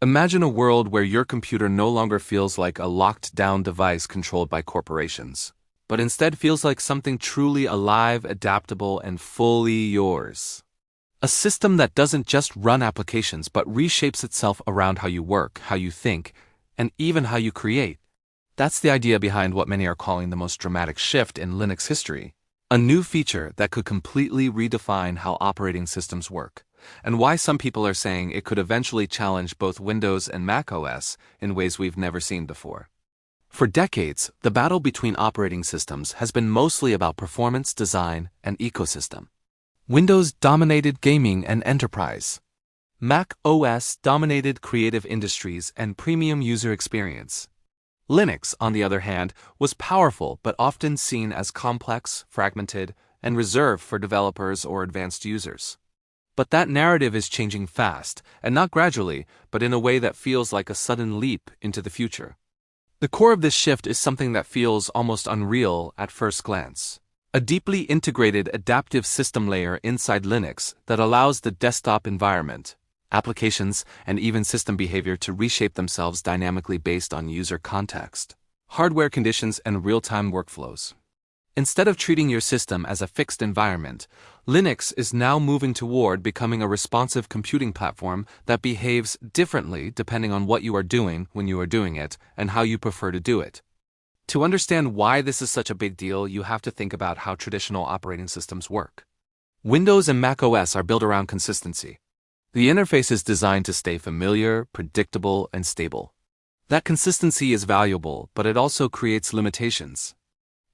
Imagine a world where your computer no longer feels like a locked-down device controlled by corporations, but instead feels like something truly alive, adaptable, and fully yours. A system that doesn't just run applications but reshapes itself around how you work, how you think, and even how you create. That's the idea behind what many are calling the most dramatic shift in Linux history. A new feature that could completely redefine how operating systems work, and why some people are saying it could eventually challenge both Windows and macOS in ways we've never seen before. For decades, the battle between operating systems has been mostly about performance, design, and ecosystem. Windows dominated gaming and enterprise. Mac OS dominated creative industries and premium user experience. Linux, on the other hand, was powerful but often seen as complex, fragmented, and reserved for developers or advanced users. But that narrative is changing fast, and not gradually, but in a way that feels like a sudden leap into the future. The core of this shift is something that feels almost unreal at first glance. A deeply integrated adaptive system layer inside Linux that allows the desktop environment, applications, and even system behavior to reshape themselves dynamically based on user context, hardware conditions, and real-time workflows. Instead of treating your system as a fixed environment, Linux is now moving toward becoming a responsive computing platform that behaves differently depending on what you are doing when you are doing it and how you prefer to do it. To understand why this is such a big deal, you have to think about how traditional operating systems work. Windows and macOS are built around consistency. The interface is designed to stay familiar, predictable, and stable. That consistency is valuable, but it also creates limitations.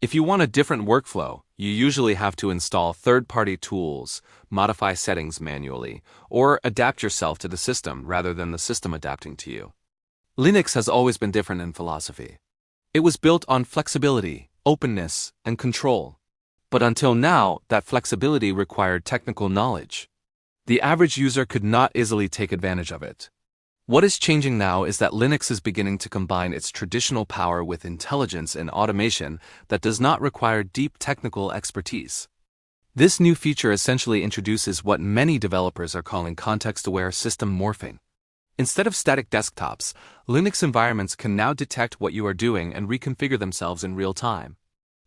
If you want a different workflow, you usually have to install third-party tools, modify settings manually, or adapt yourself to the system rather than the system adapting to you. Linux has always been different in philosophy. It was built on flexibility, openness, and control. But until now, that flexibility required technical knowledge. The average user could not easily take advantage of it. What is changing now is that Linux is beginning to combine its traditional power with intelligence and automation that does not require deep technical expertise. This new feature essentially introduces what many developers are calling context-aware system morphing. Instead of static desktops, Linux environments can now detect what you are doing and reconfigure themselves in real time.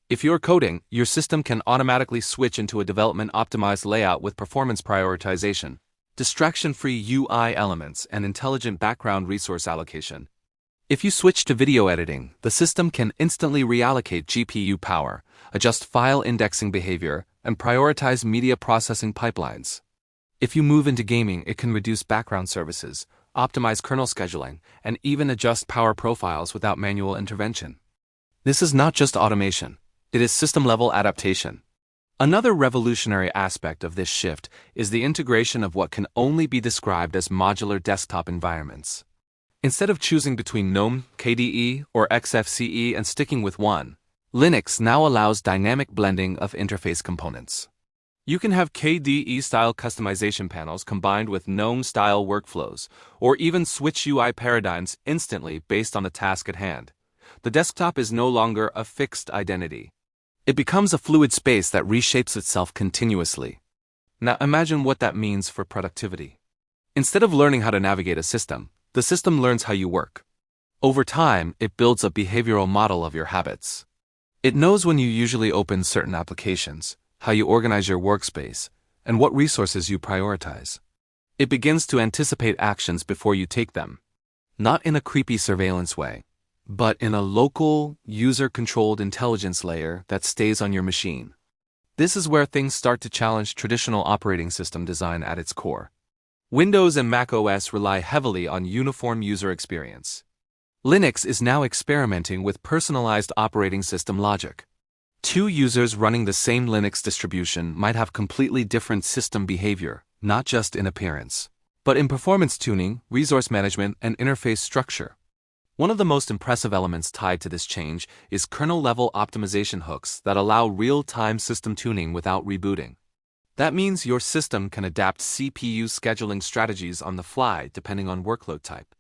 If you're coding, your system can automatically switch into a development-optimized layout with performance prioritization, distraction-free UI elements, and intelligent background resource allocation. If you switch to video editing, the system can instantly reallocate GPU power, adjust file indexing behavior, and prioritize media processing pipelines. If you move into gaming, it can reduce background services, optimize kernel scheduling, and even adjust power profiles without manual intervention. This is not just automation. It is system-level adaptation. Another revolutionary aspect of this shift is the integration of what can only be described as modular desktop environments. Instead of choosing between GNOME, KDE, or XFCE and sticking with one, Linux now allows dynamic blending of interface components. You can have KDE-style customization panels combined with GNOME-style workflows, or even switch UI paradigms instantly based on the task at hand. The desktop is no longer a fixed identity. It becomes a fluid space that reshapes itself continuously. Now imagine what that means for productivity. Instead of learning how to navigate a system, the system learns how you work. Over time, it builds a behavioral model of your habits. It knows when you usually open certain applications, how you organize your workspace, and what resources you prioritize. It begins to anticipate actions before you take them, not in a creepy surveillance way, but in a local, user-controlled intelligence layer that stays on your machine. This is where things start to challenge traditional operating system design at its core. Windows and macOS rely heavily on uniform user experience. Linux is now experimenting with personalized operating system logic. Two users running the same Linux distribution might have completely different system behavior, not just in appearance, but in performance tuning, resource management, and interface structure. One of the most impressive elements tied to this change is kernel-level optimization hooks that allow real-time system tuning without rebooting. That means your system can adapt CPU scheduling strategies on the fly depending on workload type.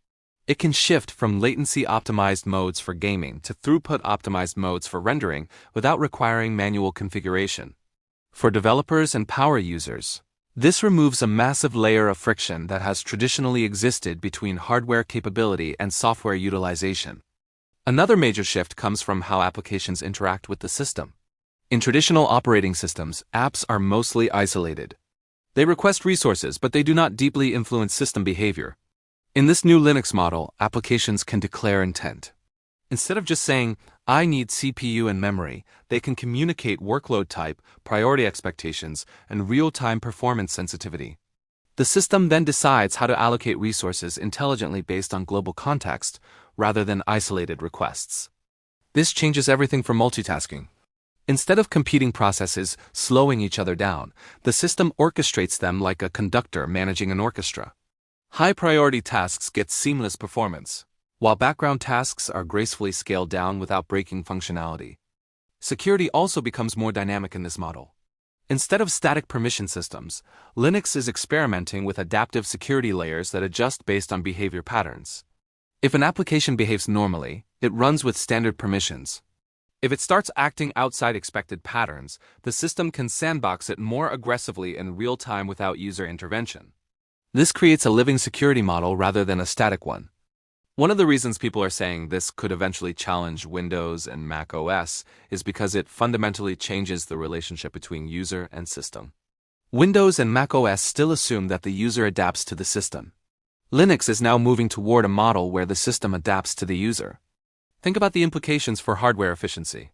It can shift from latency-optimized modes for gaming to throughput-optimized modes for rendering without requiring manual configuration. For developers and power users, This removes a massive layer of friction that has traditionally existed between hardware capability and software utilization. Another major shift comes from how applications interact with the system. In traditional operating systems, apps are mostly isolated. They request resources, but they do not deeply influence system behavior. In this new Linux model, applications can declare intent. Instead of just saying, "I need CPU and memory," they can communicate workload type, priority expectations, and real-time performance sensitivity. The system then decides how to allocate resources intelligently based on global context, rather than isolated requests. This changes everything from multitasking. Instead of competing processes slowing each other down, the system orchestrates them like a conductor managing an orchestra. High-priority tasks get seamless performance, while background tasks are gracefully scaled down without breaking functionality. Security also becomes more dynamic in this model. Instead of static permission systems, Linux is experimenting with adaptive security layers that adjust based on behavior patterns. If an application behaves normally, it runs with standard permissions. If it starts acting outside expected patterns, the system can sandbox it more aggressively in real time without user intervention. This creates a living security model rather than a static one. One of the reasons people are saying this could eventually challenge Windows and macOS is because it fundamentally changes the relationship between user and system. Windows and macOS still assume that the user adapts to the system. Linux is now moving toward a model where the system adapts to the user. Think about the implications for hardware efficiency.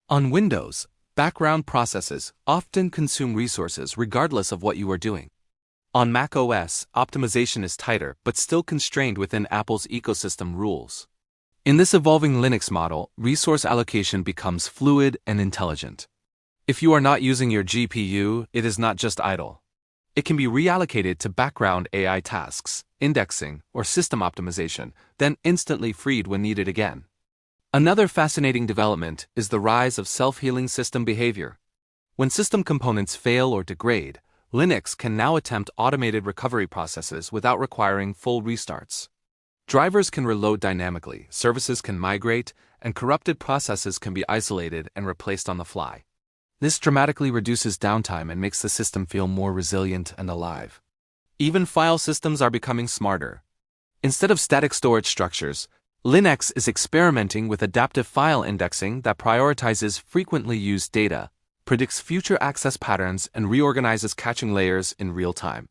On Windows, background processes often consume resources regardless of what you are doing. On macOS, optimization is tighter but still constrained within Apple's ecosystem rules. In this evolving Linux model, resource allocation becomes fluid and intelligent. If you are not using your GPU, it is not just idle. It can be reallocated to background AI tasks, indexing, or system optimization, then instantly freed when needed again. Another fascinating development is the rise of self-healing system behavior. When system components fail or degrade, Linux can now attempt automated recovery processes without requiring full restarts. Drivers can reload dynamically, services can migrate, and corrupted processes can be isolated and replaced on the fly. This dramatically reduces downtime and makes the system feel more resilient and alive. Even file systems are becoming smarter. Instead of static storage structures, Linux is experimenting with adaptive file indexing that prioritizes frequently used data, predicts future access patterns, and reorganizes caching layers in real time.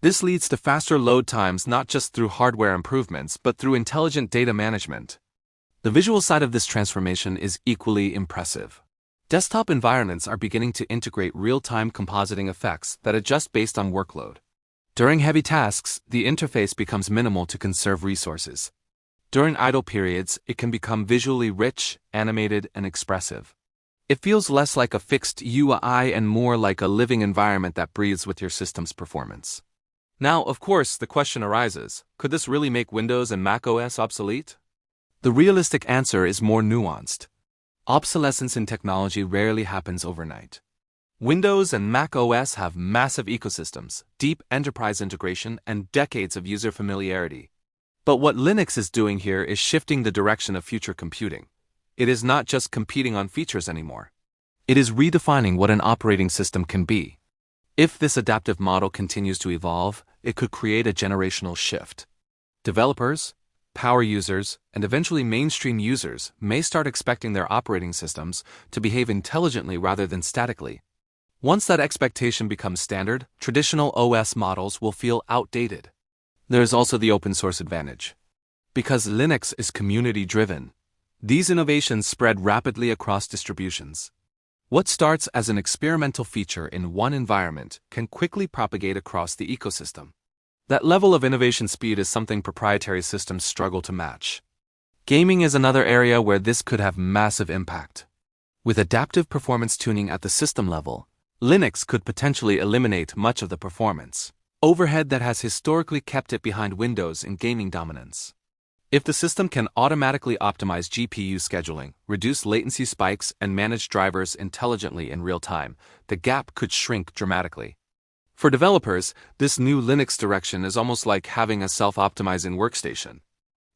This leads to faster load times not just through hardware improvements but through intelligent data management. The visual side of this transformation is equally impressive. Desktop environments are beginning to integrate real-time compositing effects that adjust based on workload. During heavy tasks, the interface becomes minimal to conserve resources. During idle periods, it can become visually rich, animated, and expressive. It feels less like a fixed UI and more like a living environment that breathes with your system's performance. Now, of course, the question arises, could this really make Windows and macOS obsolete? The realistic answer is more nuanced. Obsolescence in technology rarely happens overnight. Windows and macOS have massive ecosystems, deep enterprise integration, and decades of user familiarity. But what Linux is doing here is shifting the direction of future computing. It is not just competing on features anymore. It is redefining what an operating system can be. If this adaptive model continues to evolve, it could create a generational shift. Developers, power users, and eventually mainstream users may start expecting their operating systems to behave intelligently rather than statically. Once that expectation becomes standard, traditional OS models will feel outdated. There is also the open source advantage. Because Linux is community-driven, these innovations spread rapidly across distributions. What starts as an experimental feature in one environment can quickly propagate across the ecosystem. That level of innovation speed is something proprietary systems struggle to match. Gaming is another area where this could have massive impact. With adaptive performance tuning at the system level, Linux could potentially eliminate much of the performance overhead that has historically kept it behind Windows in gaming dominance. If the system can automatically optimize GPU scheduling, reduce latency spikes, and manage drivers intelligently in real time, the gap could shrink dramatically. For developers, this new Linux direction is almost like having a self-optimizing workstation.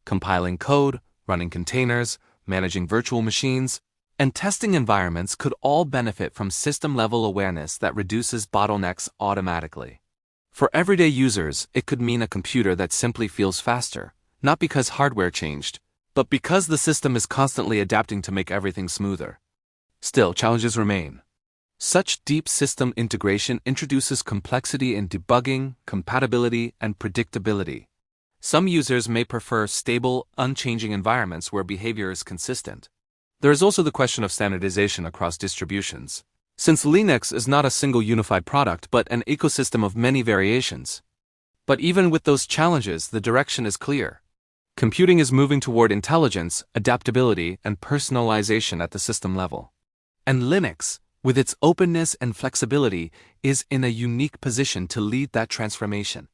Compiling code, running containers, managing virtual machines, and testing environments could all benefit from system-level awareness that reduces bottlenecks automatically. For everyday users, it could mean a computer that simply feels faster, not because hardware changed, but because the system is constantly adapting to make everything smoother. Still, challenges remain. Such deep system integration introduces complexity in debugging, compatibility, and predictability. Some users may prefer stable, unchanging environments where behavior is consistent. There is also the question of standardization across distributions. Since Linux is not a single unified product but an ecosystem of many variations. But even with those challenges, the direction is clear. Computing is moving toward intelligence, adaptability, and personalization at the system level. And Linux, with its openness and flexibility, is in a unique position to lead that transformation.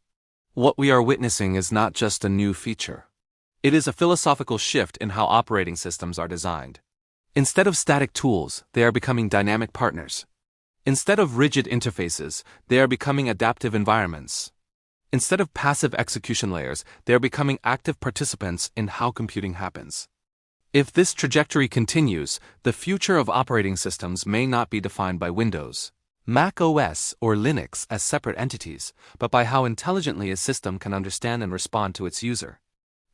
What we are witnessing is not just a new feature. It is a philosophical shift in how operating systems are designed. Instead of static tools, they are becoming dynamic partners. Instead of rigid interfaces, they are becoming adaptive environments. Instead of passive execution layers, they are becoming active participants in how computing happens. If this trajectory continues, the future of operating systems may not be defined by Windows, macOS, or Linux as separate entities, but by how intelligently a system can understand and respond to its user.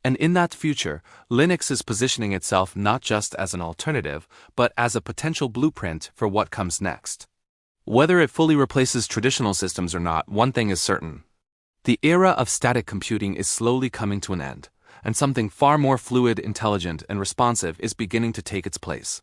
And in that future, Linux is positioning itself not just as an alternative, but as a potential blueprint for what comes next. Whether it fully replaces traditional systems or not, one thing is certain. The era of static computing is slowly coming to an end, and something far more fluid, intelligent, and responsive is beginning to take its place.